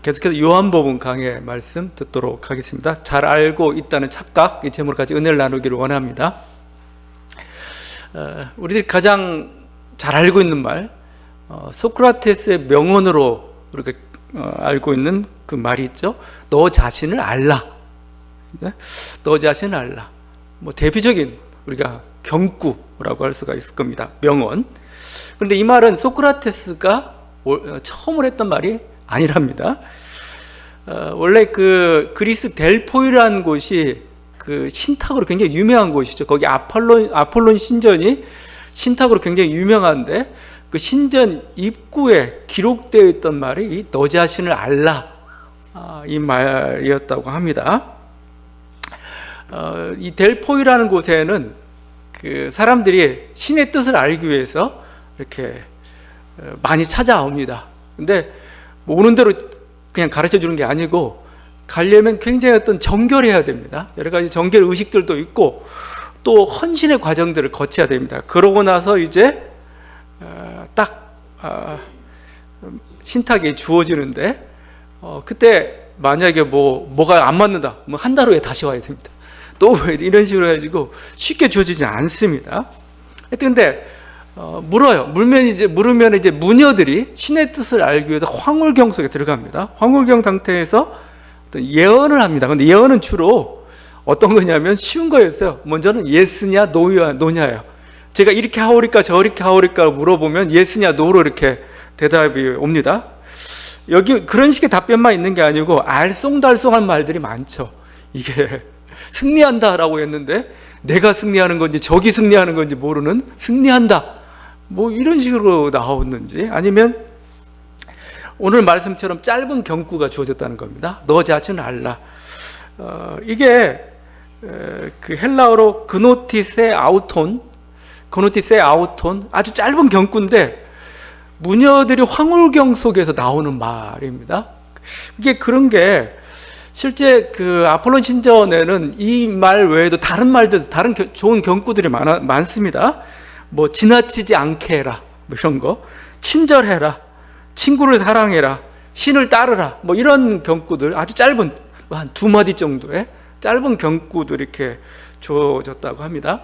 계속해서 요한복음 강해 말씀 듣도록 하겠습니다. 잘 알고 있다는 착각, 이 제목까지 은혜를 나누기를 원합니다. 우리들이 가장 잘 알고 있는 말, 소크라테스의 명언으로 우리가 알고 있는 그 말이 있죠. 너 자신을 알라. 너 자신을 알라. 뭐 대표적인 우리가 경구라고 할 수가 있을 겁니다. 명언. 그런데 이 말은 소크라테스가 처음으로 했던 말이 아니랍니다. 원래 그 그리스 델포이라는 곳이 그 신탁으로 굉장히 유명한 곳이죠. 거기 아폴론 신전이 신탁으로 굉장히 유명한데 그 신전 입구에 기록되어 있던 말이 이 너 자신을 알라, 이 말이었다고 합니다. 이 델포이라는 곳에는 그 사람들이 신의 뜻을 알기 위해서 이렇게 많이 찾아옵니다. 근데 뭐 오는 대로 그냥 가르쳐 주는 게 아니고 가려면 굉장히 어떤 정결해야 됩니다. 여러 가지 정결 의식들도 있고 또 헌신의 과정들을 거쳐야 됩니다. 그러고 나서 이제 딱 신탁이 주어지는데 그때 만약에 뭐가 안 맞는다, 뭐 한 달 후에 다시 와야 됩니다. 또 이런 식으로 해가지고 쉽게 주어지지 않습니다. 근데 물으면 이제 무녀들이 신의 뜻을 알기 위해서 황홀경 속에 들어갑니다. 황홀경 상태에서 어떤 예언을 합니다. 근데 예언은 주로 어떤 거냐면 쉬운 거였어요. 먼저는 예스냐 노냐예요. 제가 이렇게 하오리까 저렇게 하오리까 물어보면 예스냐 노로 이렇게 대답이 옵니다. 여기 그런 식의 답변만 있는 게 아니고 알쏭달쏭한 말들이 많죠. 이게 승리한다라고 했는데 내가 승리하는 건지 적이 승리하는 건지 모르는 승리한다, 뭐 이런 식으로 나오는지, 아니면 오늘 말씀처럼 짧은 경구가 주어졌다는 겁니다. 너 자신을 알라. 이게 그 헬라어로 그노티세 아우톤, 아주 짧은 경구인데 무녀들이 황홀경 속에서 나오는 말입니다. 이게 그런 게 실제 그 아폴론 신전에는 이 말 외에도 다른 말들, 다른 좋은 경구들이 많습니다. 뭐 지나치지 않게 해라, 뭐 이런 거, 친절해라, 친구를 사랑해라, 신을 따르라, 뭐 이런 경구들, 아주 짧은 한 두 마디 정도의 짧은 경구도 이렇게 주어졌다고 합니다.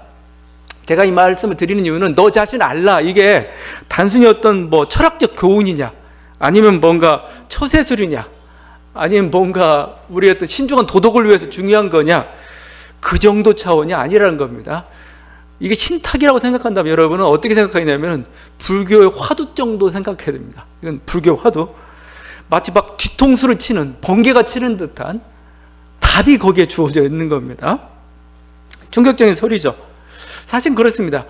제가 이 말씀을 드리는 이유는 너 자신 알라, 이게 단순히 어떤 뭐 철학적 교훈이냐, 아니면 뭔가 처세술이냐, 아니면 뭔가 우리의 어떤 신중한 도덕을 위해서 중요한 거냐, 그 정도 차원이 아니라는 겁니다. 이게 신탁이라고 생각한다면 여러분은 어떻게 생각하냐면 불교의 화두 정도 생각해야 됩니다. 이건 불교 화두. 마치 막 뒤통수를 치는, 번개가 치는 듯한 답이 거기에 주어져 있는 겁니다. 충격적인 소리죠. 사실 그렇습니다.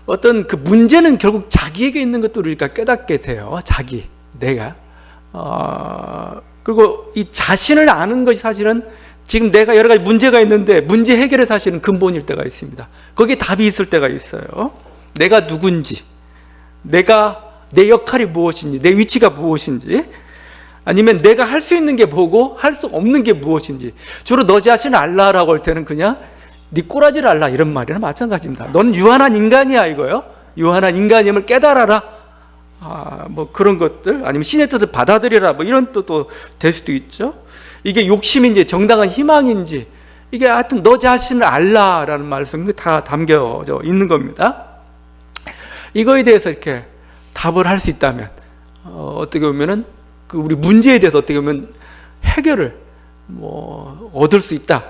어떤 그 문제는 결국 자기에게 있는 것도 우리가 깨닫게 돼요. 자기, 내가. 그리고 이 자신을 아는 것이 사실은 지금 내가 여러 가지 문제가 있는데 문제 해결의 사실은 근본일 때가 있습니다. 거기에 답이 있을 때가 있어요. 내가 누군지, 내 역할이 무엇인지, 내 위치가 무엇인지, 아니면 내가 할 수 있는 게 뭐고 할 수 없는 게 무엇인지. 주로 너 자신을 알라라고 할 때는 그냥 네 꼬라지를 알라, 이런 말이나 마찬가지입니다. 너는 유한한 인간이야, 이거요. 유한한 인간임을 깨달아라. 뭐 그런 것들, 아니면 신의 뜻을 받아들이라, 뭐 이런 뜻도 될 수도 있죠. 이게 욕심인지 정당한 희망인지, 이게 하여튼 너 자신을 알라라는 말씀이 다 담겨져 있는 겁니다. 이거에 대해서 이렇게 답을 할 수 있다면 어떻게 보면은 그 우리 문제에 대해서 어떻게 보면 해결을 뭐 얻을 수 있다,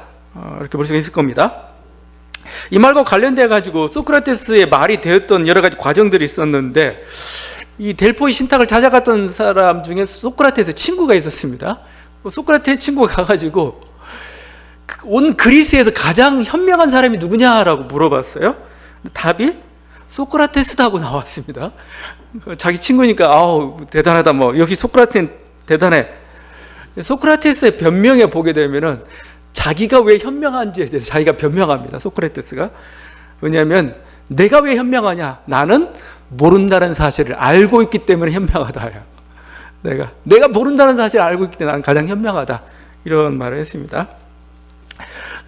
이렇게 볼 수 있을 겁니다. 이 말과 관련돼 가지고 소크라테스의 말이 되었던 여러 가지 과정들이 있었는데, 이 델포이 신탁을 찾아갔던 사람 중에 소크라테스 친구가 있었습니다. 소크라테스 친구가 가가지고 온 그리스에서 가장 현명한 사람이 누구냐라고 물어봤어요. 답이 소크라테스다고 나왔습니다. 자기 친구니까 아우 대단하다, 뭐 역시 소크라테스 대단해. 소크라테스의 변명에 보게 되면은 자기가 왜 현명한지에 대해서 자기가 변명합니다. 소크라테스가. 왜냐하면 내가 왜 현명하냐, 나는 모른다는 사실을 알고 있기 때문에 현명하다. 내가 모른다는 사실을 알고 있기 때문에 나는 가장 현명하다, 이런 말을 했습니다.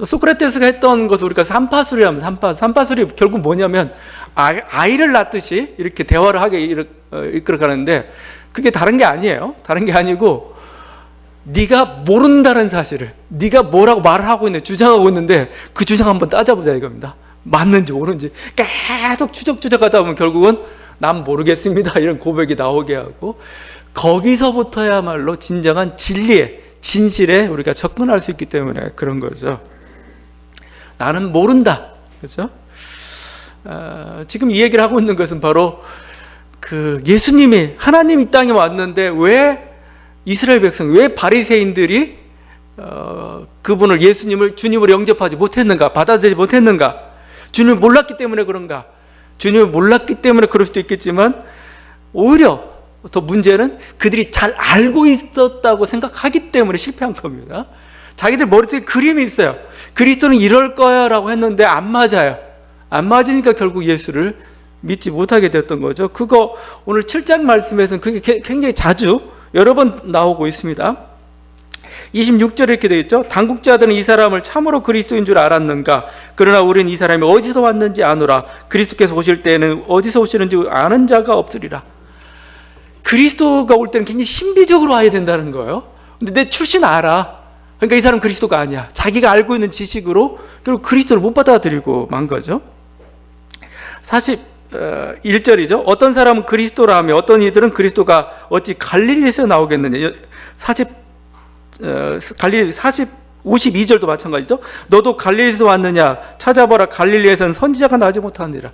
소크라테스가 했던 것을 우리가 삼파술이라면 삼파술이 결국 뭐냐면 아이를 낳듯이 이렇게 대화를 하게 이끌어가는데 그게 다른 게 아니에요. 다른 게 아니고 네가 모른다는 사실을, 네가 뭐라고 말을 하고 있는데, 주장하고 있는데 그 주장 한번 따져보자 이겁니다. 맞는지 옳은지 계속 추적하다 보면 결국은 난 모르겠습니다 이런 고백이 나오게 하고, 거기서부터야말로 진정한 진리에, 진실에 우리가 접근할 수 있기 때문에 그런 거죠. 나는 모른다. 그렇죠? 지금 이 얘기를 하고 있는 것은 바로 그 예수님이, 하나님이 이 땅에 왔는데 왜 이스라엘 백성, 왜 바리새인들이 그분을, 예수님을, 주님을 영접하지 못했는가, 받아들이지 못했는가? 주님을 몰랐기 때문에 그런가? 주님을 몰랐기 때문에 그럴 수도 있겠지만, 오히려 더 문제는 그들이 잘 알고 있었다고 생각하기 때문에 실패한 겁니다. 자기들 머릿속에 그림이 있어요. 그리스도는 이럴 거야 라고 했는데 안 맞아요. 안 맞으니까 결국 예수를 믿지 못하게 됐던 거죠. 그거 오늘 7장 말씀에서는 그게 굉장히 자주 여러 번 나오고 있습니다. 26절에 이렇게 되어 있죠. 당국자들은 이 사람을 참으로 그리스도인 줄 알았는가? 그러나 우리는 이 사람이 어디서 왔는지 아노라. 그리스도께서 오실 때는 어디서 오시는지 아는 자가 없으리라. 그리스도가 올 때는 굉장히 신비적으로 와야 된다는 거예요. 근데 내 출신 알아. 그러니까 이 사람 그리스도가 아니야. 자기가 알고 있는 지식으로 결국 그리스도를 못 받아들이고 만 거죠. 41절이죠. 어떤 사람은 그리스도라 하며 어떤 이들은 그리스도가 어찌 갈릴리에서 나오겠느냐. 52절도 마찬가지죠. 너도 갈릴리에서 왔느냐. 찾아보라. 갈릴리에서는 선지자가 나지 못하느니라.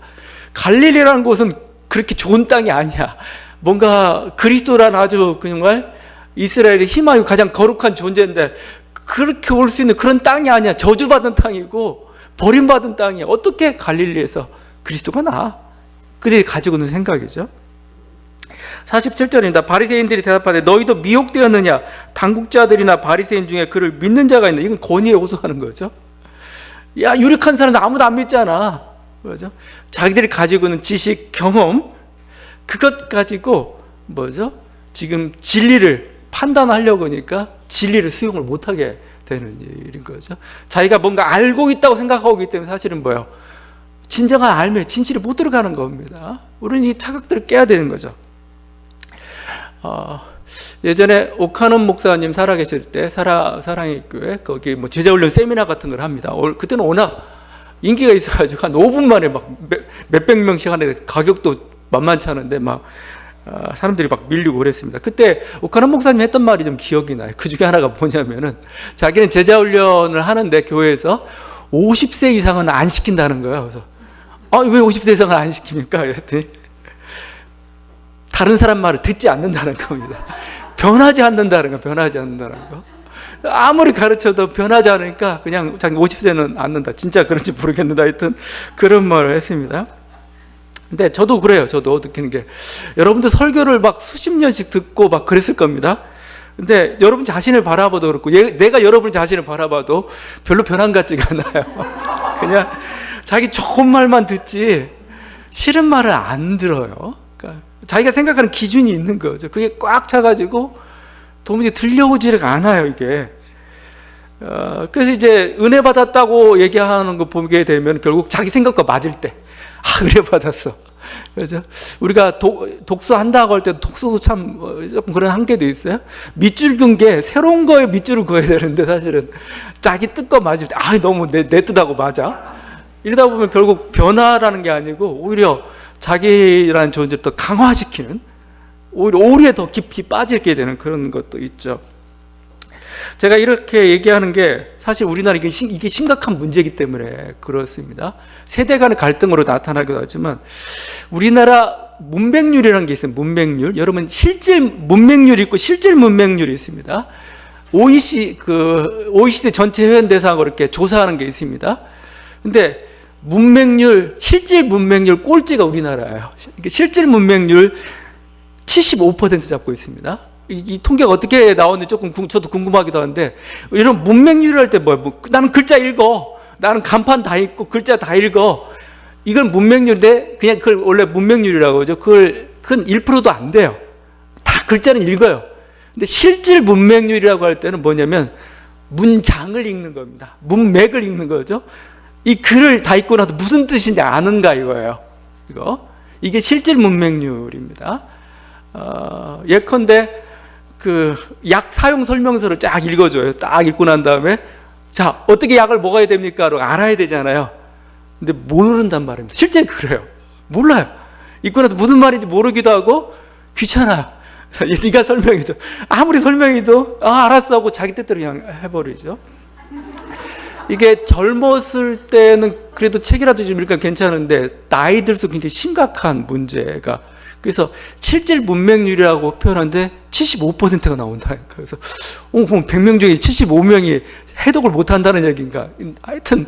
갈릴리라는 곳은 그렇게 좋은 땅이 아니야. 뭔가 그리스도란 아주 정말 이스라엘의 희망이 가장 거룩한 존재인데 그렇게 올 수 있는 그런 땅이 아니야. 저주받은 땅이고 버림받은 땅이야. 어떻게 갈릴리에서 그리스도가 나? 그들이 가지고 있는 생각이죠. 47절입니다. 바리새인들이 대답하되 너희도 미혹되었느냐? 당국자들이나 바리새인 중에 그를 믿는 자가 있나? 이건 권위에 호소하는 거죠. 야, 유력한 사람은 아무도 안 믿잖아. 그렇죠? 자기들이 가지고 있는 지식, 경험, 그것 가지고 지금 진리를 판단하려고 하니까 진리를 수용을 못하게 되는 일인 거죠. 자기가 뭔가 알고 있다고 생각하고 있기 때문에 사실은 진정한 알매, 진실이 못 들어가는 겁니다. 우리는 이 착각들을 깨야 되는 거죠. 예전에 오카는 목사님 살아계실 때 사랑의 교회 거기 제자훈련 세미나 같은 걸 합니다. 그때는 워낙 인기가 있어가지고 한 5분 만에 몇백 명씩 하는데 가격도 만만치 않은데 사람들이 밀리고 그랬습니다. 그때 오카는 목사님 했던 말이 좀 기억이 나요. 그 중에 하나가 뭐냐면은 자기는 제자훈련을 하는데 교회에서 50세 이상은 안 시킨다는 거예요. 그래서 왜 50세 이상은 안 시킵니까? 그랬더니 다른 사람 말을 듣지 않는다는 겁니다. 변하지 않는다는 거, 변하지 않는다는 거. 아무리 가르쳐도 변하지 않으니까 그냥 자기 50세는 않는다. 진짜 그런지 모르겠는데 하여튼 그런 말을 했습니다. 근데 저도 그래요. 저도 느끼는 게 여러분들 설교를 수십 년씩 듣고 그랬을 겁니다. 근데 여러분 자신을 바라봐도 그렇고 내가 여러분 자신을 바라봐도 별로 변한 것 같지가 않아요. 그냥 자기 좋은 말만 듣지 싫은 말을 안 들어요. 그러니까 자기가 생각하는 기준이 있는 거죠. 그게 꽉 차가지고 도무지 들려오지가 않아요, 이게. 그래서 이제 은혜 받았다고 얘기하는 거 보게 되면 결국 자기 생각과 맞을 때 은혜 받았어. 그렇죠? 우리가 독서한다고 할 때 독서도 참 조금 그런 한계도 있어요. 밑줄 둔 게 새로운 거에 밑줄을 그어야 되는데 사실은 자기 뜻과 맞을 때 너무 내 뜻하고 맞아. 이러다 보면 결국 변화라는 게 아니고 오히려 자기라는 존재를 더 강화시키는, 오히려 오류에 더 깊이 빠지게 되는 그런 것도 있죠. 제가 이렇게 얘기하는 게 사실 우리나라 이게 심각한 문제이기 때문에 그렇습니다. 세대 간의 갈등으로 나타나기도 하지만 우리나라 문맹률이라는 게 있어요. 문맹률. 여러분 실질 문맹률이 있고 실질 문맹률이 있습니다. OECD 전체 회원 대상으로 이렇게 조사하는 게 있습니다. 근데 문맹률, 실질 문맹률 꼴찌가 우리나라예요. 실질 문맹률 75% 잡고 있습니다. 이 통계가 어떻게 나오는지 조금 저도 궁금하기도 한데, 이런 문맹률 할 때 나는 글자 읽어. 나는 간판 다 읽고 글자 다 읽어. 이건 문맹률인데 그냥 그걸 원래 문맹률이라고 하죠. 그걸 큰 1%도 안 돼요. 다 글자는 읽어요. 근데 실질 문맹률이라고 할 때는 뭐냐면 문장을 읽는 겁니다. 문맥을 읽는 거죠. 이 글을 다 읽고 나서 무슨 뜻인지 아는가 이거예요. 이게 실질 문맹률입니다. 예컨대 그 약 사용 설명서를 쫙 읽어줘요. 딱 읽고 난 다음에 자, 어떻게 약을 먹어야 됩니까? 라고 알아야 되잖아요. 근데 모른단 말입니다. 실제 그래요. 몰라요. 읽고 나서 무슨 말인지 모르기도 하고 귀찮아요. 네가 설명해줘. 아무리 설명해도 알았어 하고 자기 뜻대로 그냥 해버리죠. 이게 젊었을 때는 그래도 책이라도 좀 읽으니까 괜찮은데 나이 들수록 굉장히 심각한 문제가, 그래서 실질 문맹률이라고 표현하는데 75%가 나온다. 그래서 그럼 100명 중에 75명이 해독을 못한다는 얘기인가? 하여튼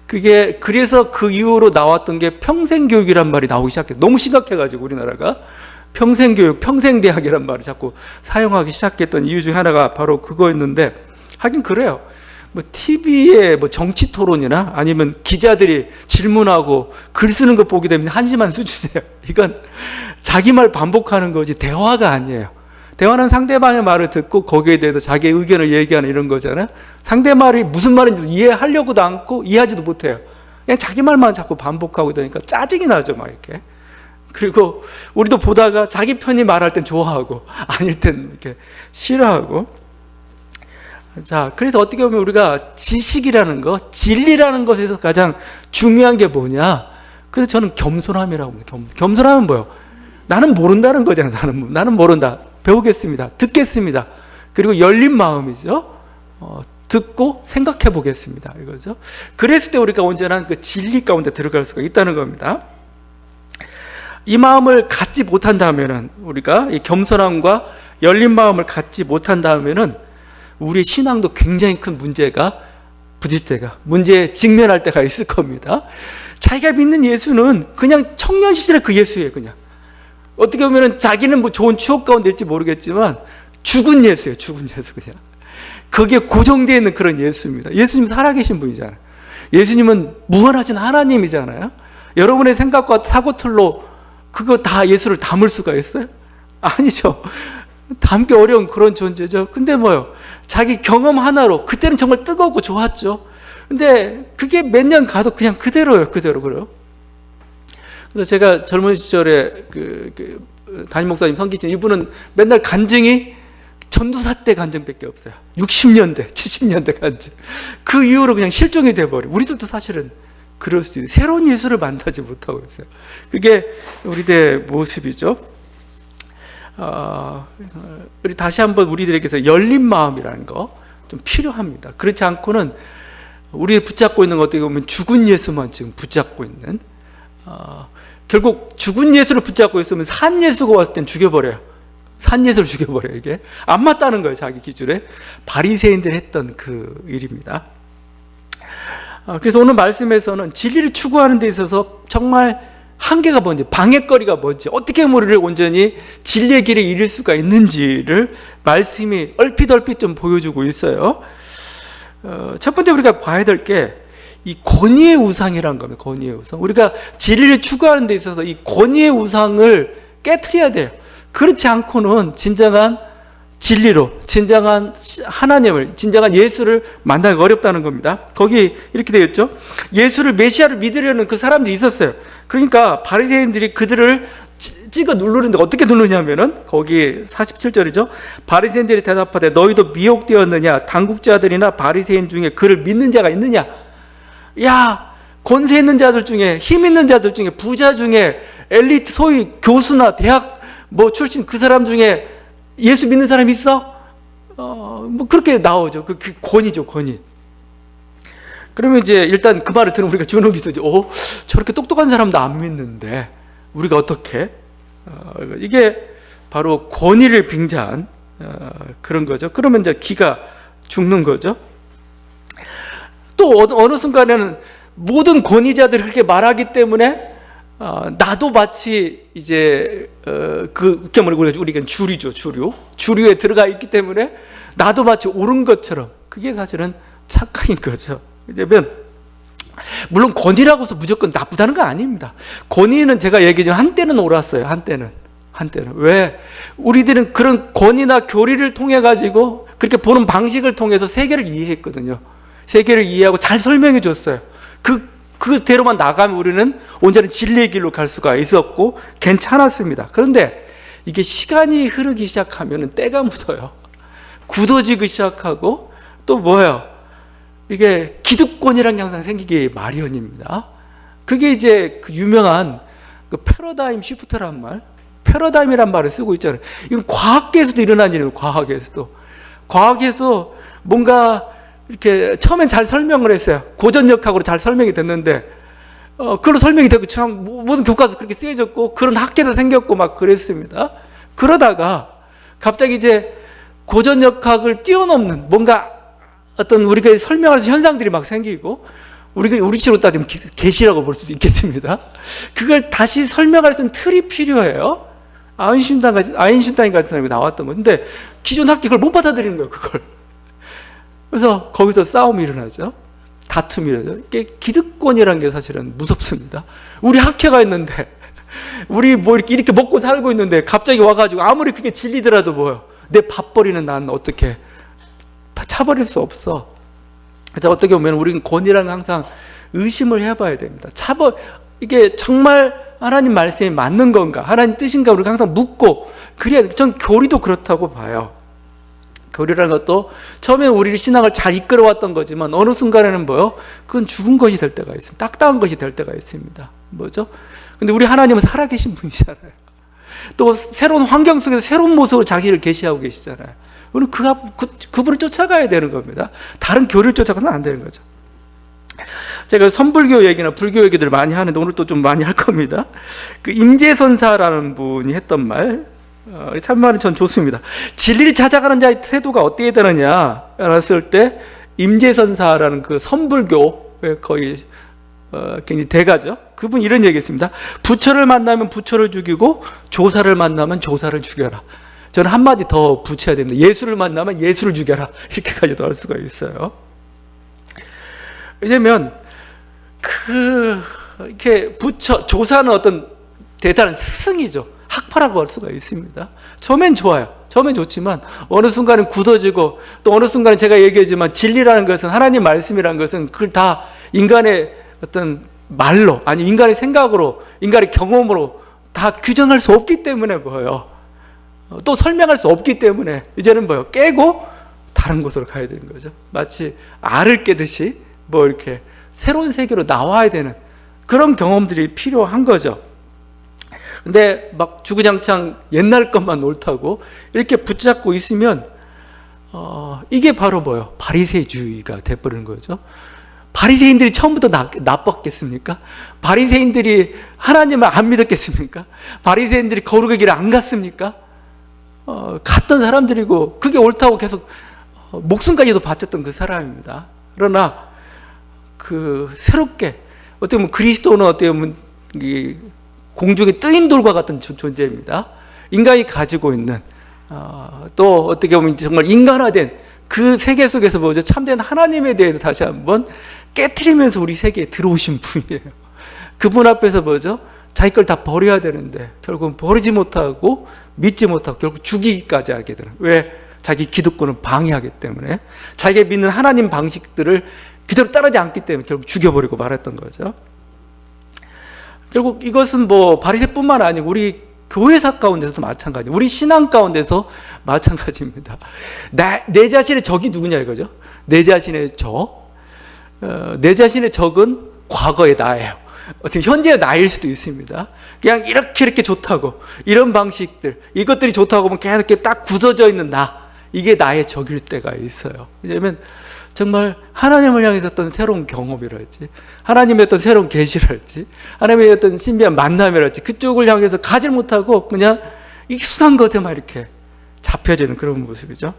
그게, 그래서 그 이후로 나왔던 게 평생교육이란 말이 나오기 시작했어요. 너무 심각해가지고 우리나라가 평생교육, 평생대학이란 말을 자꾸 사용하기 시작했던 이유 중에 하나가 바로 그거였는데, 하긴 그래요. 뭐 TV에 뭐 정치 토론이나 아니면 기자들이 질문하고 글 쓰는 거 보게 되면 한심한 수준이에요. 이건 자기 말 반복하는 거지 대화가 아니에요. 대화는 상대방의 말을 듣고 거기에 대해서 자기의 의견을 얘기하는 이런 거잖아요. 상대 말이 무슨 말인지 이해하려고도 않고 이해하지도 못해요. 그냥 자기 말만 자꾸 반복하고 이러니까 짜증이 나죠, 막 이렇게. 그리고 우리도 보다가 자기 편이 말할 땐 좋아하고 아닐 땐 이렇게 싫어하고. 자, 그래서 어떻게 보면 우리가 지식이라는 것, 진리라는 것에서 가장 중요한 게 뭐냐? 그래서 저는 겸손함이라고 합니다. 겸손함은 뭐예요? 나는 모른다는 거잖아요. 나는 모른다. 배우겠습니다. 듣겠습니다. 그리고 열린 마음이죠. 듣고 생각해 보겠습니다. 이거죠. 그랬을 때 우리가 언제나 그 진리 가운데 들어갈 수가 있다는 겁니다. 이 마음을 갖지 못한다면은, 우리가 이 겸손함과 열린 마음을 갖지 못한다면은 우리 신앙도 굉장히 큰 문제가 부딪힐 때가, 문제에 직면할 때가 있을 겁니다. 자기가 믿는 예수는 그냥 청년 시절의 그 예수예요. 그냥 어떻게 보면 자기는 뭐 좋은 추억 가운데 있을지 모르겠지만 죽은 예수예요. 죽은 예수. 그냥 거기에 고정되어 있는 그런 예수입니다. 예수님 살아계신 분이잖아요. 예수님은 무한하신 하나님이잖아요. 여러분의 생각과 사고틀로 그거 다 예수를 담을 수가 있어요? 아니죠. 담기 어려운 그런 존재죠. 근데 뭐요? 자기 경험 하나로 그때는 정말 뜨겁고 좋았죠. 근데 그게 몇 년 가도 그냥 그대로예요. 그래요. 그래서 제가 젊은 시절에 담임 목사님 성기신 이분은 맨날 간증이 전도사 때 간증밖에 없어요. 60년대, 70년대 간증. 그 이후로 그냥 실종이 돼버려. 우리들도 사실은 그럴 수도 있어요. 새로운 예수를 만나지 못하고 있어요. 그게 우리들의 모습이죠. 우리 다시 한번 우리들에게서 열린 마음이라는 거 좀 필요합니다. 그렇지 않고는 우리 붙잡고 있는 것 어떻게 보면 죽은 예수만 지금 붙잡고 있는, 결국 죽은 예수를 붙잡고 있으면 산 예수가 왔을 땐 죽여버려요. 산 예수를 죽여버려요. 이게 안 맞다는 거예요. 자기 기준에. 바리새인들이 했던 그 일입니다. 그래서 오늘 말씀에서는 진리를 추구하는 데 있어서 정말 한계가 뭔지, 방해거리가 뭔지, 어떻게 우리를 온전히 진리의 길에 이룰 수가 있는지를 말씀이 얼핏 좀 보여주고 있어요. 첫 번째 우리가 봐야 될 게 이 권위의 우상이라는 겁니다. 권위의 우상. 우리가 진리를 추구하는 데 있어서 이 권위의 우상을 깨트려야 돼요. 그렇지 않고는 진정한 진리로, 진정한 하나님을, 진정한 예수를 만나기가 어렵다는 겁니다. 거기 이렇게 되어 있죠. 예수를 메시아를 믿으려는 그 사람들이 있었어요. 그러니까 바리새인들이 그들을 찍어 누르는데 어떻게 누르냐면은 거기 47절이죠. 바리새인들이 대답하되 너희도 미혹되었느냐? 당국자들이나 바리새인 중에 그를 믿는 자가 있느냐? 야, 권세 있는 자들 중에, 힘 있는 자들 중에, 부자 중에, 엘리트 소위 교수나 대학 뭐 출신 그 사람 중에 예수 믿는 사람 있어? 뭐 그렇게 나오죠. 그 권위죠, 권위. 그러면 이제 일단 그 말을 들으면 우리가 주눅이 들죠. 저렇게 똑똑한 사람도 안 믿는데 우리가 어떻게? 이게 바로 권위를 빙자한 그런 거죠. 그러면 이제 기가 죽는 거죠. 또 어느 순간에는 모든 권위자들이 그렇게 말하기 때문에 나도 마치 이제 우리가 주류죠, 주류에 들어가 있기 때문에 나도 마치 옳은 것처럼, 그게 사실은 착각인 거죠. 왜냐면 물론 권위라고 해서 무조건 나쁘다는 거 아닙니다. 권위는 제가 얘기했지만 한때는 옳았어요. 한때는 왜? 우리들은 그런 권위나 교리를 통해 가지고 그렇게 보는 방식을 통해서 세계를 이해했거든요. 세계를 이해하고 잘 설명해 줬어요. 그대로만 나가면 우리는 온전히 진리의 길로 갈 수가 있었고 괜찮았습니다. 그런데 이게 시간이 흐르기 시작하면 때가 묻어요. 굳어지기 시작하고 또 뭐예요? 이게 기득권이라는 게 항상 생기기 마련입니다. 그게 이제 그 유명한 그 패러다임 시프트란 말, 패러다임이란 말을 쓰고 있잖아요. 이건 과학계에서도 일어난 일이에요. 과학에서도 뭔가 이렇게 처음엔 잘 설명을 했어요. 고전역학으로 잘 설명이 됐는데 그걸로 설명이 되고 참 모든 교과서 그렇게 쓰여졌고 그런 학계도 생겼고 막 그랬습니다. 그러다가 갑자기 이제 고전역학을 뛰어넘는 뭔가 어떤 우리가 설명할 수 있는 현상들이 막 생기고 우리식으로 따지면 계시라고 볼 수도 있겠습니다. 그걸 다시 설명할 수 있는 틀이 필요해요. 아인슈타인 같은 사람이 나왔던 건데 기존 학계 그걸 못 받아들이는 거예요. 그걸. 그래서 거기서 싸움이 일어나죠. 다툼이 일어나죠. 이게 기득권이라는 게 사실은 무섭습니다. 우리 학회가 있는데 우리 뭐 이렇게 먹고 살고 있는데 갑자기 와가지고 아무리 그게 진리더라도 뭐요? 내 밥벌이는 난 어떻게 차버릴 수 없어. 그래서 어떻게 보면 우리는 권위라는 항상 의심을 해봐야 됩니다. 이게 정말 하나님 말씀이 맞는 건가? 하나님 뜻인가? 우리가 항상 묻고 그래야 전 교리도 그렇다고 봐요. 교리라는 것도 처음에 우리 신앙을 잘 이끌어왔던 거지만 어느 순간에는 뭐요? 그건 죽은 것이 될 때가 있습니다. 딱딱한 것이 될 때가 있습니다. 뭐죠? 근데 우리 하나님은 살아계신 분이잖아요. 또 새로운 환경 속에서 새로운 모습으로 자기를 계시하고 계시잖아요. 우리는 그분을 쫓아가야 되는 겁니다. 다른 교리를 쫓아가서는 안 되는 거죠. 제가 선불교 얘기나 불교 얘기들을 많이 하는데 오늘 또 좀 많이 할 겁니다. 그 임재선사라는 분이 했던 말, 참말은 전 좋습니다. 진리를 찾아가는 자의 태도가 어떻게 되느냐 알았을 때 임재선사라는 그 선불교의 거의 굉장히 대가죠. 그분 이런 얘기했습니다. 부처를 만나면 부처를 죽이고 조사를 만나면 조사를 죽여라. 저는 한마디 더 붙여야 됩니다. 예수를 만나면 예수를 죽여라. 이렇게까지도 할 수가 있어요. 왜냐면 이렇게 조사는 어떤 대단한 스승이죠. 학파라고 할 수가 있습니다. 처음엔 좋아요. 처음엔 좋지만 어느 순간은 굳어지고 또 어느 순간은 제가 얘기하지만 진리라는 것은 하나님 말씀이라는 것은 그걸 다 인간의 어떤 말로 아니 인간의 생각으로 인간의 경험으로 다 규정할 수 없기 때문에 뭐예요. 또 설명할 수 없기 때문에 이제는 뭐예요. 깨고 다른 곳으로 가야 되는 거죠. 마치 알을 깨듯이 뭐 이렇게 새로운 세계로 나와야 되는 그런 경험들이 필요한 거죠. 근데 막 주구장창 옛날 것만 옳다고 이렇게 붙잡고 있으면 이게 바로 뭐예요? 바리새주의가 돼버리는 거죠. 바리새인들이 처음부터 나빴겠습니까? 바리새인들이 하나님을 안 믿었겠습니까? 바리새인들이 거룩의 길을 안 갔습니까? 갔던 사람들이고 그게 옳다고 계속 목숨까지도 바쳤던 그 사람입니다. 그러나 그 새롭게 어떻게 보면 그리스도는 어떻게 보면 이 공중에 뜨인 돌과 같은 존재입니다. 인간이 가지고 있는 또 어떻게 보면 정말 인간화된 그 세계 속에서 뭐죠? 참된 하나님에 대해서 다시 한번 깨트리면서 우리 세계에 들어오신 분이에요. 그분 앞에서 뭐죠? 자기 걸 다 버려야 되는데 결국은 버리지 못하고 믿지 못하고 결국 죽이기까지 하게 되는. 왜? 자기 기득권을 방해하기 때문에 자기가 믿는 하나님 방식들을 그대로 따르지 않기 때문에 결국 죽여버리고 말했던 거죠. 결국 이것은 뭐 바리새뿐만 아니고 우리 교회사 가운데서도 마찬가지, 우리 신앙 가운데서 마찬가지입니다. 내 자신의 적이 누구냐 이거죠. 내 자신의 적, 내 자신의 적은 과거의 나예요. 어떻게 현재의 나일 수도 있습니다. 그냥 이렇게 좋다고 이런 방식들 이것들이 좋다고 하면 계속 이렇게 딱 굳어져 있는 나, 이게 나의 적일 때가 있어요. 왜냐하면 정말 하나님을 향해서 어떤 새로운 경험이랄지 하나님의 어떤 새로운 계시랄지 하나님의 어떤 신비한 만남이랄지 그쪽을 향해서 가지 못하고 그냥 익숙한 것에만 이렇게 잡혀지는 그런 모습이죠.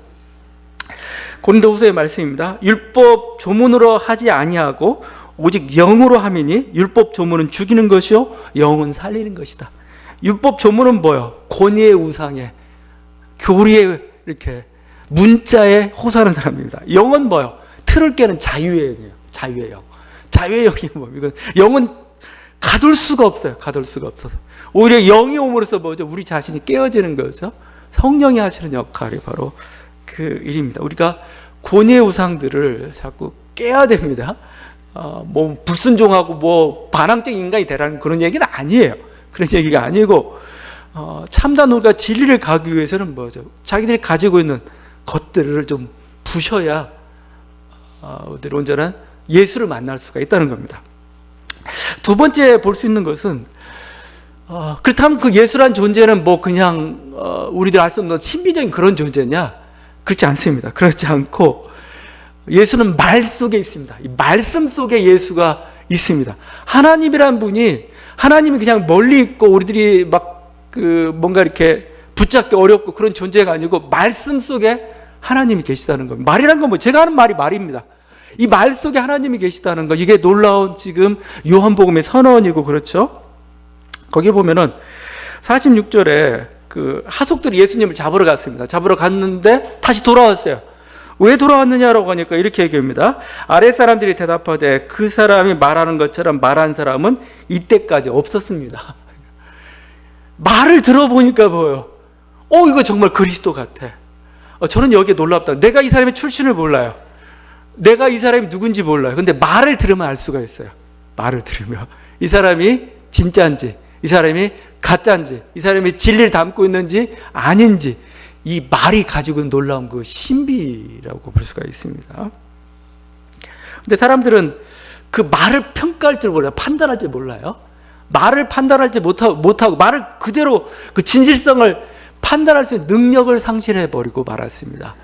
고린도후서의 말씀입니다. 율법 조문으로 하지 아니하고 오직 영으로 함이니 율법 조문은 죽이는 것이요 영은 살리는 것이다. 율법 조문은 뭐예요? 권위의 우상에 교리에 이렇게 문자에 호소하는 사람입니다. 영은 뭐예요? 틀을 깨는 자유의 영이에요. 자유의 영. 자유의 영이 뭐 이건 영은 가둘 수가 없어요. 가둘 수가 없어서 오히려 영이 옴으로써 뭐죠? 우리 자신이 깨어지는 거죠. 성령이 하시는 역할이 바로 그 일입니다. 우리가 권위의 우상들을 자꾸 깨야 됩니다. 뭐 불순종하고 뭐 반항적 인간이 되라는 그런 얘기는 아니에요. 그런 얘기가 아니고 참된 우리가 진리를 가기 위해서는 뭐죠? 자기들이 가지고 있는 것들을 좀 부셔야 우리들이 온전한 예수를 만날 수가 있다는 겁니다. 두 번째 볼 수 있는 것은 그렇다면 그 예수란 존재는 뭐 그냥 우리들 알 수 없는 신비적인 그런 존재냐? 그렇지 않습니다. 그렇지 않고 예수는 말 속에 있습니다. 이 말씀 속에 예수가 있습니다. 하나님이란 분이, 하나님이 그냥 멀리 있고 우리들이 막 뭔가 이렇게 붙잡기 어렵고 그런 존재가 아니고 말씀 속에 하나님이 계시다는 겁니다. 말이란 건 뭐 제가 하는 말이 말입니다. 이 말 속에 하나님이 계시다는 거, 이게 놀라운 지금 요한복음의 선언이고 그렇죠. 거기 보면은 46절에 그 하속들이 예수님을 잡으러 갔습니다. 잡으러 갔는데 다시 돌아왔어요. 왜 돌아왔느냐라고 하니까 이렇게 얘기합니다. 아랫 사람들이 대답하되 그 사람이 말하는 것처럼 말한 사람은 이때까지 없었습니다. 말을 들어보니까 뭐예요? 이거 정말 그리스도 같아. 저는 여기에 놀랍다. 내가 이 사람의 출신을 몰라요. 내가 이 사람이 누군지 몰라요. 근데 말을 들으면 알 수가 있어요. 말을 들으면 이 사람이 진짜인지, 이 사람이 가짜인지, 이 사람이 진리를 담고 있는지 아닌지, 이 말이 가지고 있는 놀라운 그 신비라고 볼 수가 있습니다. 근데 사람들은 그 말을 평가할 줄 몰라요. 판단할 줄 몰라요. 말을 판단할 줄 못하고 말을 그대로 그 진실성을 판단할 수 있는 능력을 상실해버리고 말았습니다.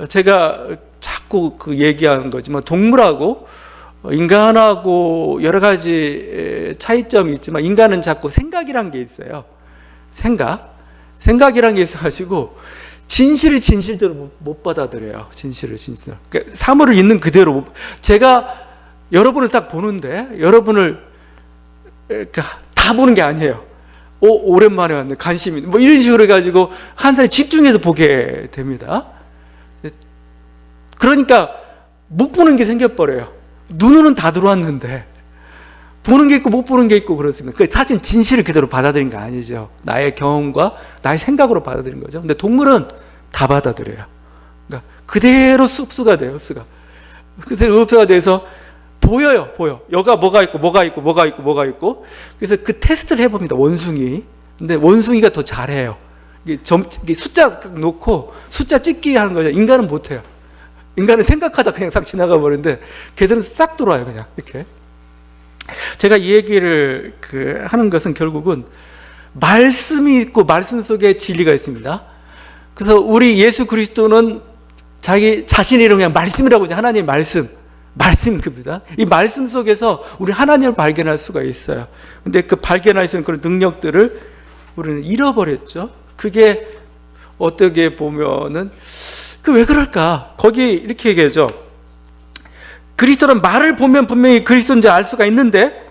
제가 자꾸 그 얘기하는 거지만 동물하고 인간하고 여러 가지 차이점이 있지만 인간은 자꾸 생각이란 게 있어요. 생각이란 게 있어가지고 진실을 진실대로 못 받아들여요. 진실을 진실대로. 그러니까 사물을 있는 그대로. 제가 여러분을 딱 보는데 여러분을 다 보는 게 아니에요. 오랜만에 왔네, 관심이 뭐 이런 식으로 해가지고 한 사람이 집중해서 보게 됩니다. 그러니까 못 보는 게 생겨버려요. 눈으로는 다 들어왔는데 보는 게 있고 못 보는 게 있고 그렇습니다. 그 사실 진실을 그대로 받아들인 거 아니죠. 나의 경험과 나의 생각으로 받아들인 거죠. 근데 동물은 다 받아들여요. 그러니까 그대로 흡수가 돼요. 흡수가 돼서 보여요. 여가 뭐가 있고. 그래서 그 테스트를 해봅니다. 원숭이. 근데 원숭이가 더 잘해요. 이게 숫자 놓고 숫자 찍기 하는 거죠. 인간은 못해요. 인간은 생각하다 그냥 싹 지나가 버리는데 걔들은 싹 들어와요. 그냥 이렇게. 제가 이 얘기를 하는 것은 결국은 말씀이 있고 말씀 속에 진리가 있습니다. 그래서 우리 예수 그리스도는 자기 자신의 이름 그냥 말씀이라고 하죠. 하나님의 말씀입니다. 이 말씀 속에서 우리 하나님을 발견할 수가 있어요. 근데 그 발견할 수 있는 그런 능력들을 우리는 잃어버렸죠. 그게 어떻게 보면은 왜 그럴까? 거기 이렇게 얘기하죠. 그리스도는 말을 보면 분명히 그리스도인지 알 수가 있는데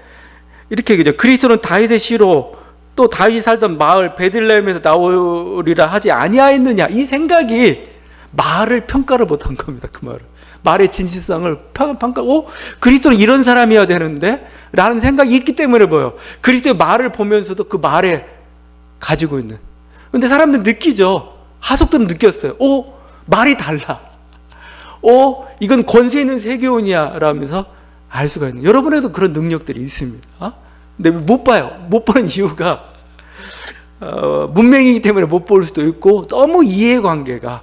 이렇게 얘기하죠. 그리스도는 다윗의 씨로 또 다윗이 살던 마을 베들레헴에서 나오리라 하지 아니하였느냐. 이 생각이 말을 평가를 못한 겁니다. 그 말의 진실성을 평가하고 그리스도는 이런 사람이어야 되는데 라는 생각이 있기 때문에 보여. 그리스도의 말을 보면서도 그 말에 가지고 있는. 근데 사람들은 느끼죠. 하속들은 느꼈어요. 말이 달라. 이건 권세 있는 세계원이야 라면서 알 수가 있는. 여러분에도 그런 능력들이 있습니다. 근데 못 봐요. 못 보는 이유가 문맹이기 때문에 못 볼 수도 있고 너무 이해관계가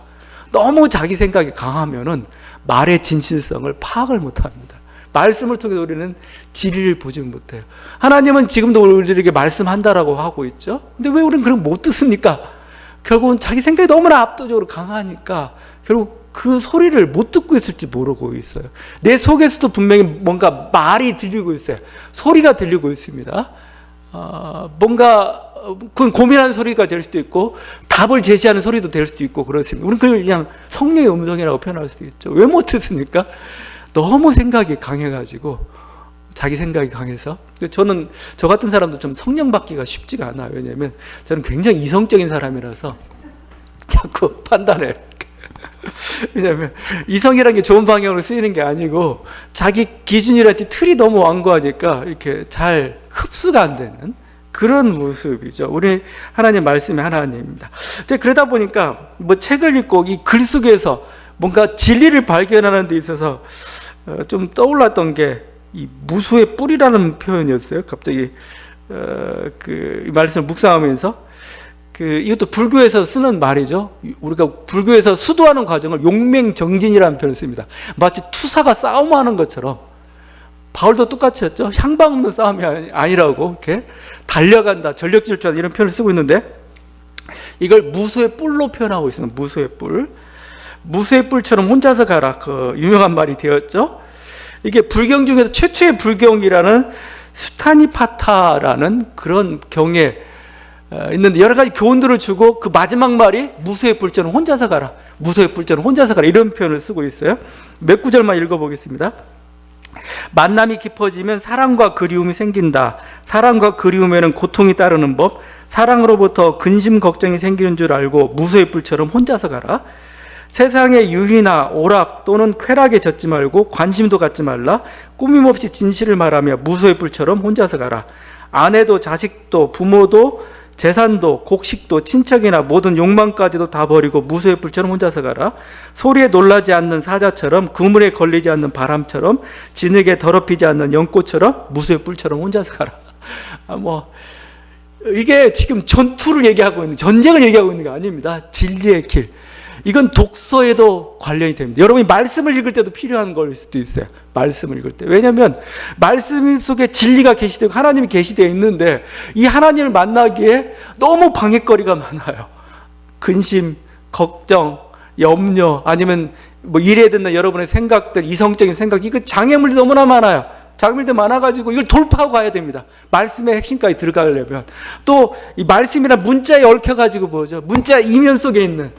너무 자기 생각이 강하면은 말의 진실성을 파악을 못합니다. 말씀을 통해서 우리는 진리를 보지 못해요. 하나님은 지금도 우리들에게 말씀한다라고 하고 있죠. 근데 왜 우리는 그런 못 듣습니까? 결국은 자기 생각이 너무나 압도적으로 강하니까 결국 그 소리를 못 듣고 있을지 모르고 있어요. 내 속에서도 분명히 뭔가 말이 들리고 있어요. 소리가 들리고 있습니다. 뭔가 그건 고민하는 소리가 될 수도 있고 답을 제시하는 소리도 될 수도 있고 그렇습니다. 우리는 그걸 그냥 성령의 음성이라고 표현할 수도 있죠. 왜 못 듣습니까? 너무 생각이 강해가지고 자기 생각이 강해서. 저는 저 같은 사람도 좀 성령 받기가 쉽지가 않아요. 왜냐하면 저는 굉장히 이성적인 사람이라서 자꾸 판단해요. 왜냐하면 이성이라는 게 좋은 방향으로 쓰이는 게 아니고 자기 기준이랄지 틀이 너무 완고하니까 이렇게 잘 흡수가 안 되는 그런 모습이죠. 우리 하나님 말씀이 하나님입니다. 그러다 보니까 뭐 책을 읽고 이 글 속에서 뭔가 진리를 발견하는 데 있어서 좀 떠올랐던 게 이 무수의 뿌리라는 표현이었어요. 갑자기 이 말씀을 묵상하면서 이것도 불교에서 쓰는 말이죠. 우리가 불교에서 수도하는 과정을 용맹정진이라는 표현을 씁니다. 마치 투사가 싸움하는 것처럼. 바울도 똑같이 했죠. 향방 없는 싸움이 아니라고, 이렇게 달려간다, 전력질주한다, 이런 표현을 쓰고 있는데, 이걸 무소의 뿔로 표현하고 있습니다. 무소의 뿔. 무소의 뿔처럼 혼자서 가라. 그 유명한 말이 되었죠. 이게 불경 중에서 최초의 불경이라는 수타니파타라는 그런 경에 있는데, 여러 가지 교훈들을 주고 그 마지막 말이 무소의 뿔처럼 혼자서 가라. 무소의 뿔처럼 혼자서 가라. 이런 표현을 쓰고 있어요. 몇 구절만 읽어보겠습니다. 만남이 깊어지면 사랑과 그리움이 생긴다. 사랑과 그리움에는 고통이 따르는 법. 사랑으로부터 근심 걱정이 생기는 줄 알고 무소의 뿔처럼 혼자서 가라. 세상의 유희나 오락 또는 쾌락에 젖지 말고 관심도 갖지 말라. 꾸밈없이 진실을 말하며 무소의 뿔처럼 혼자서 가라. 아내도 자식도 부모도 재산도 곡식도 친척이나 모든 욕망까지도 다 버리고 무소의 뿔처럼 혼자서 가라. 소리에 놀라지 않는 사자처럼 그물에 걸리지 않는 바람처럼 진흙에 더럽히지 않는 연꽃처럼 무소의 뿔처럼 혼자서 가라. 이게 지금 전투를 얘기하고 있는, 전쟁을 얘기하고 있는 게 아닙니다. 진리의 길. 이건 독서에도 관련이 됩니다. 여러분이 말씀을 읽을 때도 필요한 걸 수도 있어요. 말씀을 읽을 때. 왜냐하면 말씀 속에 진리가 계시되고 하나님이 계시되어 있는데, 이 하나님을 만나기에 너무 방해거리가 많아요. 근심, 걱정, 염려, 아니면 일에 듣는 여러분의 생각들, 이성적인 생각, 이거 장애물이 너무나 많아요. 장애물도 많아가지고 이걸 돌파하고 가야 됩니다. 말씀의 핵심까지 들어가려면. 또 이 말씀이란 문자에 얽혀가지고 뭐죠? 문자 이면 속에 있는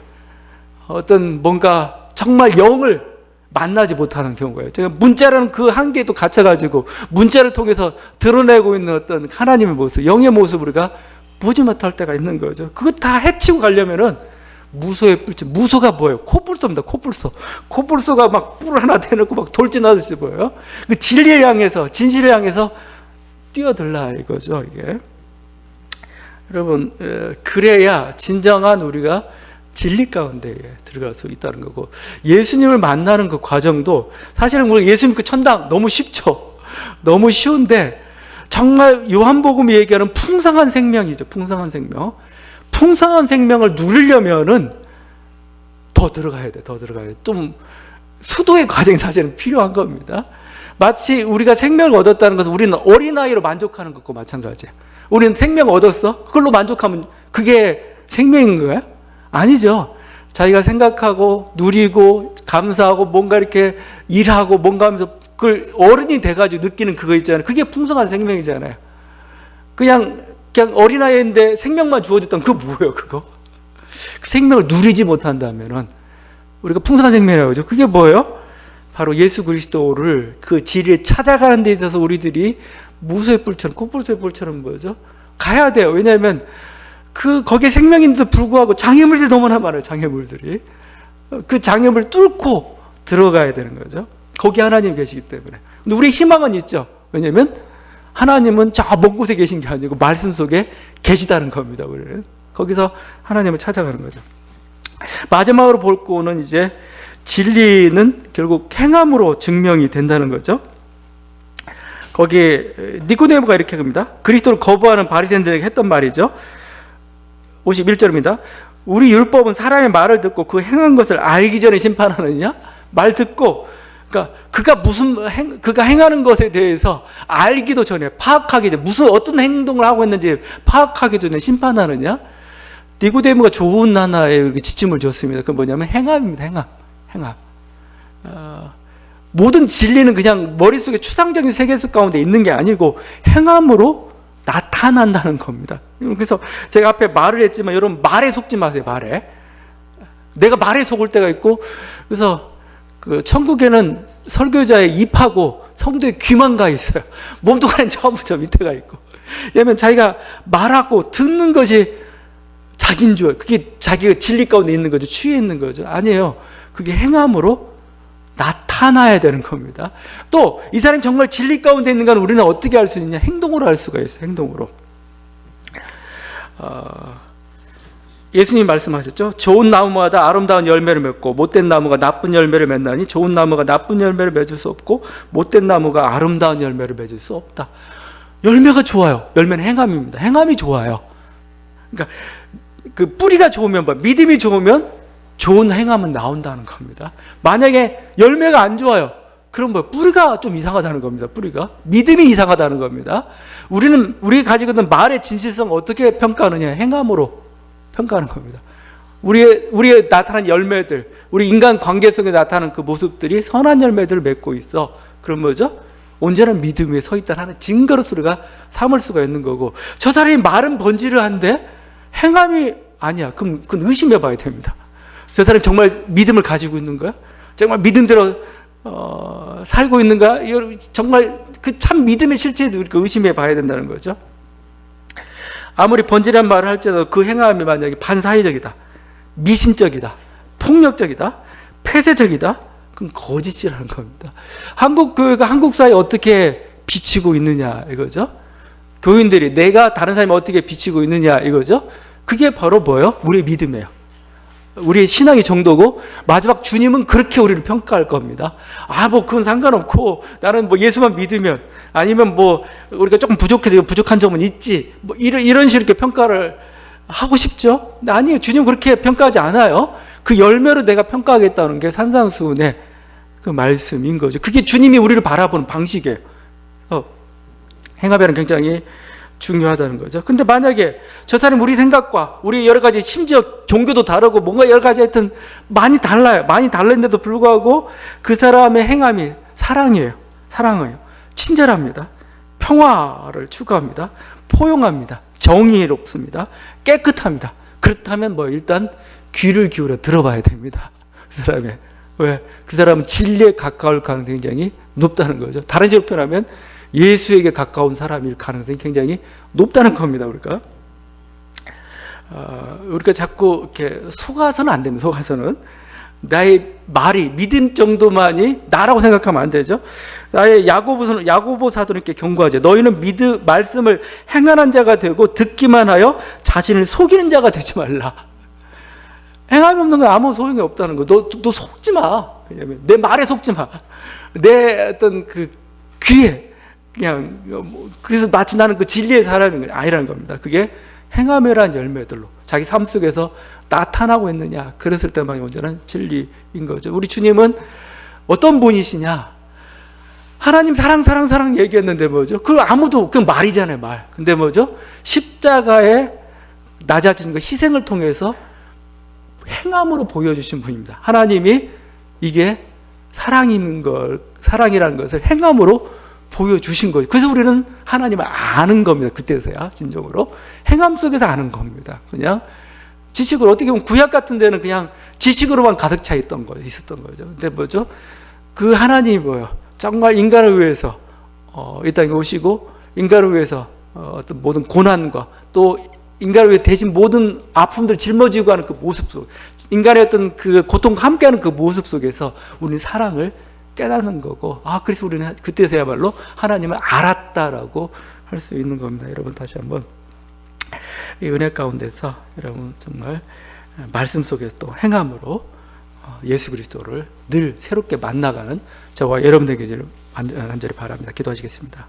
어떤 뭔가 정말 영을 만나지 못하는 경우가 제가 문자라는 그 한계에도 갇혀가지고 문자를 통해서 드러내고 있는 어떤 하나님의 모습, 영의 모습을 우리가 보지 못할 때가 있는 거죠. 그거 다 해치고 가려면은 무소의 뿔처럼. 무소가 뭐예요? 코뿔소입니다. 코뿔소. 코뿔소가 막 뿔 하나 대놓고 막 돌진하듯이 보여요. 그 진리를 향해서, 진실을 향해서 뛰어들라 이거죠, 이게. 여러분, 그래야 진정한 우리가 진리 가운데 들어갈 수 있다는 거고, 예수님을 만나는 그 과정도 사실은 우리 예수님 그 천당 너무 쉽죠. 너무 쉬운데 정말 요한복음이 얘기하는 풍성한 생명이죠. 풍성한 생명. 풍성한 생명을 누리려면은 더 들어가야 돼. 더 들어가야 돼. 좀 수도의 과정이 사실은 필요한 겁니다. 마치 우리가 생명을 얻었다는 것은 우리는 어린아이로 만족하는 것과 마찬가지예요. 우리는 생명 얻었어? 그걸로 만족하면 그게 생명인 거야? 아니죠. 자기가 생각하고 누리고 감사하고 뭔가 이렇게 일하고 뭔가 하면서 그걸 어른이 돼가지고 느끼는 그거 있잖아요. 그게 풍성한 생명이잖아요. 그냥 어린아이인데 생명만 주어졌던 그거 뭐예요, 그거? 그 생명을 누리지 못한다면은 우리가 풍성한 생명이라고 하죠. 그게 뭐예요? 바로 예수 그리스도를 그 진리를 찾아가는 데 있어서 우리들이 무소의 뿔처럼, 코뿔소의 뿔처럼 뭐죠? 가야 돼요. 왜냐하면 거기에 생명인데도 불구하고 장애물들이 너무나 많아요. 장애물들이. 그 장애물을 뚫고 들어가야 되는 거죠. 거기 하나님이 계시기 때문에. 근데 우리의 희망은 있죠. 왜냐하면 하나님은 저 먼 곳에 계신 게 아니고 말씀 속에 계시다는 겁니다. 우리는. 거기서 하나님을 찾아가는 거죠. 마지막으로 볼 거는 이제 진리는 결국 행함으로 증명이 된다는 거죠. 거기 니고데모가 이렇게 합니다. 그리스도를 거부하는 바리새인들에게 했던 말이죠. 51절입니다. 우리 율법은 사람의 말을 듣고 그 행한 것을 알기 전에 심판하느냐? 말 듣고, 그러니까 그가 행하는 것에 대해서 알기도 전에, 파악하기 전에, 어떤 행동을 하고 있는지 파악하기 전에 심판하느냐? 니고데모가 좋은 하나의 지침을 줬습니다. 그건 뭐냐면 행함입니다. 행함. 모든 진리는 그냥 머릿속에 추상적인 세계속 가운데 있는 게 아니고 행함으로 나타난다는 겁니다. 그래서 제가 앞에 말을 했지만 여러분 말에 속지 마세요. 말에. 내가 말에 속을 때가 있고, 그래서 그 천국에는 설교자의 입하고 성도의 귀만 가 있어요. 몸뚱아리는 처음부터 밑에가 있고. 왜냐하면 자기가 말하고 듣는 것이 자기인 줄, 그게 자기가 진리 가운데 있는 거죠. 취해 있는 거죠. 아니에요. 그게 행함으로 나타나야 되는 겁니다. 또 이 사람이 정말 진리 가운데 있는가는 우리는 어떻게 알 수 있느냐? 행동으로 알 수가 있어요. 행동으로. 예수님 말씀하셨죠. 좋은 나무마다 아름다운 열매를 맺고 못된 나무가 나쁜 열매를 맺나니 좋은 나무가 나쁜 열매를 맺을 수 없고 못된 나무가 아름다운 열매를 맺을 수 없다. 열매가 좋아요. 열매는 행함입니다. 행함이 좋아요. 그러니까 그 뿌리가 좋으면 믿음이 좋으면 좋은 행함은 나온다는 겁니다. 만약에 열매가 안 좋아요. 그럼 뿌리가 좀 이상하다는 겁니다. 뿌리가 믿음이 이상하다는 겁니다. 우리 가지고 있는 말의 진실성 어떻게 평가하느냐? 행함으로 평가하는 겁니다. 우리의 나타난 열매들, 우리 인간 관계성에 나타나는 그 모습들이 선한 열매들을 맺고 있어. 그럼 뭐죠? 온전한 믿음 위에 서 있다는 하나의 증거로서 우리가 삼을 수가 있는 거고, 저 사람이 말은 번지르한데 행함이 아니야. 그럼 그건 의심해 봐야 됩니다. 저 사람이 정말 믿음을 가지고 있는 거야? 정말 믿음대로 살고 있는가? 정말 그 참 믿음의 실체도 우리가 의심해 봐야 된다는 거죠. 아무리 번지르한 말을 할지라도 그 행함이 만약에 반사회적이다, 미신적이다, 폭력적이다, 폐쇄적이다, 그건 거짓이라는 겁니다. 한국 교회가 한국 사회에 어떻게 비치고 있느냐 이거죠. 교인들이 내가 다른 사람이 어떻게 비치고 있느냐 이거죠. 그게 바로 뭐예요? 우리의 믿음이에요. 우리의 신앙의 정도고, 마지막 주님은 그렇게 우리를 평가할 겁니다. 그건 상관없고 나는 예수만 믿으면, 아니면 우리가 조금 부족해도 부족한 점은 있지, 이런 식으로 이렇게 평가를 하고 싶죠? 아니에요. 주님 그렇게 평가하지 않아요. 그 열매로 내가 평가하겠다는 게 산상수훈의 그 말씀인 거죠. 그게 주님이 우리를 바라보는 방식이에요. 행함에는 굉장히 중요하다는 거죠. 근데 만약에 저 사람이 우리 생각과 우리 여러 가지, 심지어 종교도 다르고 뭔가 여러 가지 하여튼 많이 달라요. 많이 다른데도 불구하고 그 사람의 행함이 사랑이에요. 친절합니다. 평화를 추구합니다. 포용합니다. 정의롭습니다. 깨끗합니다. 그렇다면 일단 귀를 기울여 들어봐야 됩니다. 그 사람의. 왜? 그 사람은 진리에 가까울 가능성이 굉장히 높다는 거죠. 다른 식으로 표현하면 예수에게 가까운 사람일 가능성이 굉장히 높다는 겁니다. 우리가 자꾸 이렇게 속아서는 안 됩니다. 속아서는 나의 말이 믿음 정도만이 나라고 생각하면 안 되죠. 나의 야고보 사도는 이렇게 경고하죠. 너희는 말씀을 행하는 자가 되고 듣기만 하여 자신을 속이는 자가 되지 말라. 행함이 없는 건 아무 소용이 없다는 거. 너 속지 마. 왜냐면 내 말에 속지 마. 내 어떤 그 귀에 그냥 그래서 마치 나는 그 진리의 사람인 게 아니라는 겁니다. 그게 행함이란 열매들로 자기 삶 속에서 나타나고 있느냐, 그랬을 때만 온전한 진리인 거죠. 우리 주님은 어떤 분이시냐? 하나님 사랑 얘기했는데 뭐죠? 그걸 아무도, 그건 말이잖아요, 말. 근데 뭐죠? 십자가에 낮아진 그 희생을 통해서 행함으로 보여주신 분입니다. 하나님이 이게 사랑이라는 것을 행함으로 보여주신 거죠. 그래서 우리는 하나님을 아는 겁니다. 그때서야 진정으로 행함 속에서 아는 겁니다. 그냥 지식으로, 어떻게 보면 구약 같은 데는 그냥 지식으로만 가득 차 있었던 거죠. 근데 뭐죠? 그 하나님이 뭐예요? 정말 인간을 위해서 이 땅에 오시고, 인간을 위해서 어떤 모든 고난과 또 인간을 위해 대신 모든 아픔들을 짊어지고 하는 그 모습 속, 인간의 어떤 그 고통과 함께하는 그 모습 속에서 우리는 사랑을 깨닫는 거고, 그래서 우리는 그때서야말로 하나님을 알았다라고 할 수 있는 겁니다. 여러분, 다시 한번 이 은혜 가운데서 여러분 정말 말씀 속에서 또 행함으로 예수 그리스도를 늘 새롭게 만나가는 저와 여러분에게 간절히 바랍니다. 기도하시겠습니다.